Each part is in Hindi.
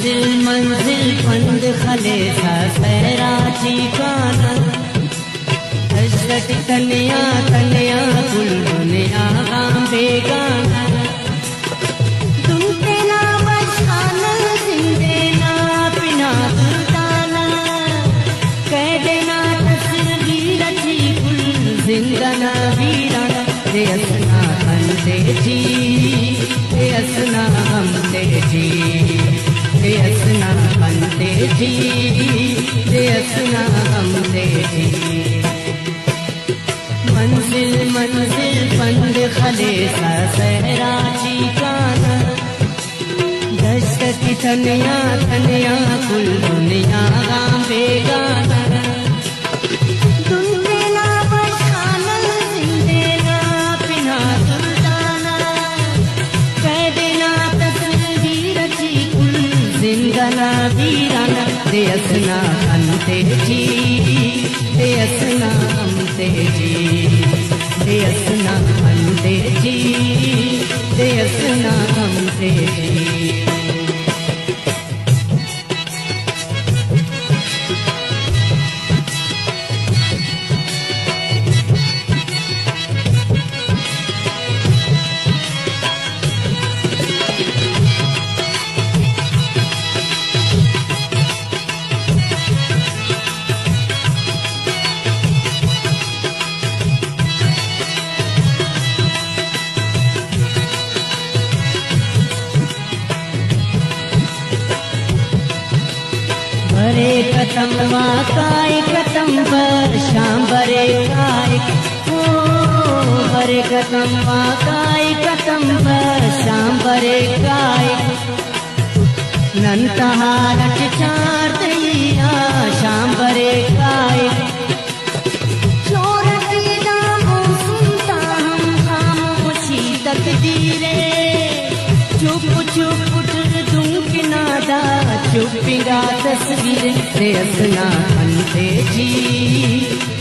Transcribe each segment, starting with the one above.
मंजिल मंजिल पंद खले सा सहरा ठिकाना दशरथ तनिया तनिया कुल दुनिया गाम बेगाना तुम तेना बशाना जिंदे ना पिना दुर्दाना कह देना तस्वीर अच्छी कुल जिंदना वीराना दे असना बनते जी दे असना हम जी दे असना बनते जी दे असना बनते जी मंजिल मंजिल पंद खले सा सहरा ठिकाना दशरथ तनिया तनिया कुल दुनिया गाम बेगाना जिंदना वीराना दे असना अंते जी दे असना अंते जी दे असना अंते जी दे असना अंते जी बरे कतम वाकाय कतम पर शाम बरे काय ओ बरे कतम वाकाय कतम पर शाम बरे काय नंतहारट चार दैया शाम बरे काय चोरती दामों सुनता हम खामोशी तकदीरे चुप चुप दूं कि नादा चुपिंगा तस्वीर दे असना हमते जी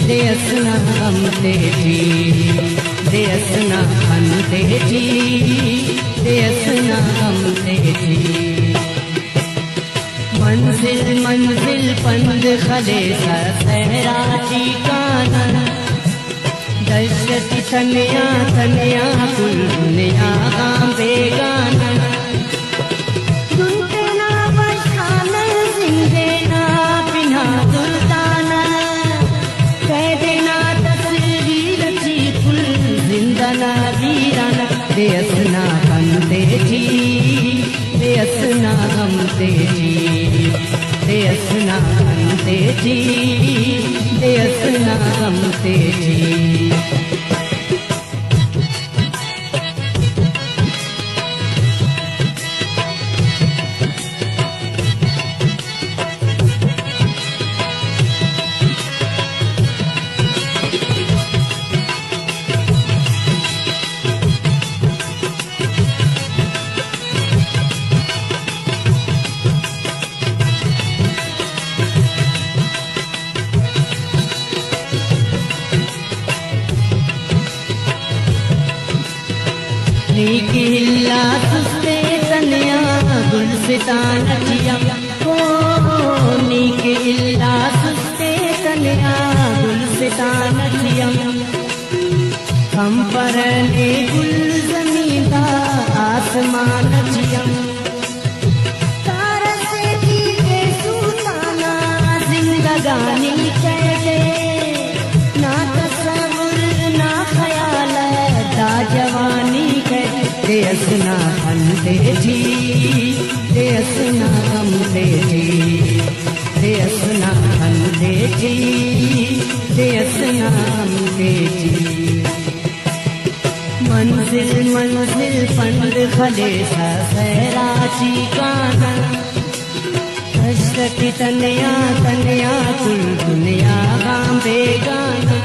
दे असना हमते जी दे असना हमते जी दे असना हमते जी मंजिल मंजिल पंद खले सा सहरा ठिकाना दशरथ तनिया तनिया कुल दुनिया गाम बेगाना वीराना दे असना बनते जी दे असना गमते जी दे असना बनते जी दे असना गमते जी नीकिल्ला सुस्ते तनिया गुलसितान अचिया हो नीकिल्ला सुस्ते तनिया गुलसितान अचिया हम पर ने गुल जमींदा आसमान अचिया तारा से की के सुताना जिंदगानी कहते ना तस्वुर ना ख्याल दा जवानी दे असना हमते जी दे असना हमते जी दे असना हमते जी दे असना हमते जी मंजिल मंजिल पंद खले सा सहरा ठिकाना दशरथ तनिया तनिया कुल दुनिया गाम बेगाना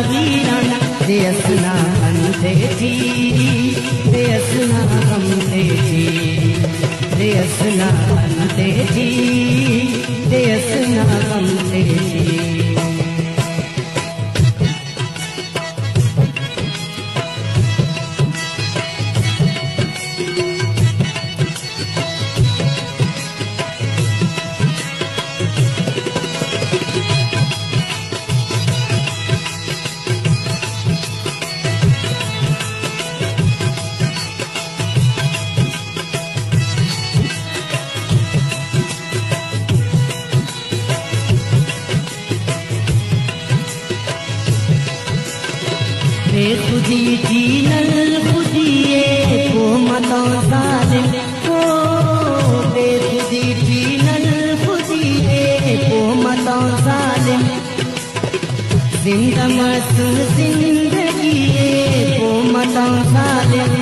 वीराना दे असना हमते जी दे असना हमते जी दे असना हमते जी दे असना हमते जी बेखुदी थी नल खुदिए को मतों सालिम को बेखुदी थी नल खुदिए को मतों सालिम जिंदा मस्त जिंदगी को मतों सालिम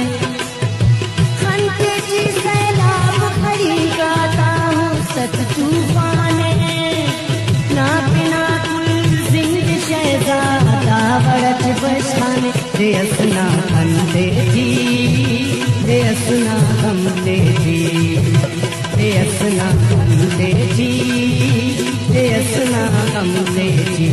खनके की सैलाब खड़ी गाता हूँ सच तूफान ना बिना कुल जिंद शहजादा बड़त बशाने दे असना खंदे जी दे असना खंदे जी दे असना खंदे जी दे असना खंदे जी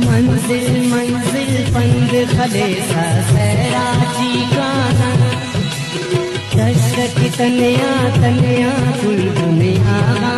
मंजिल मंजिल पंद खले सा सैराजी गाना दशक तनया तनया कुल दुनिया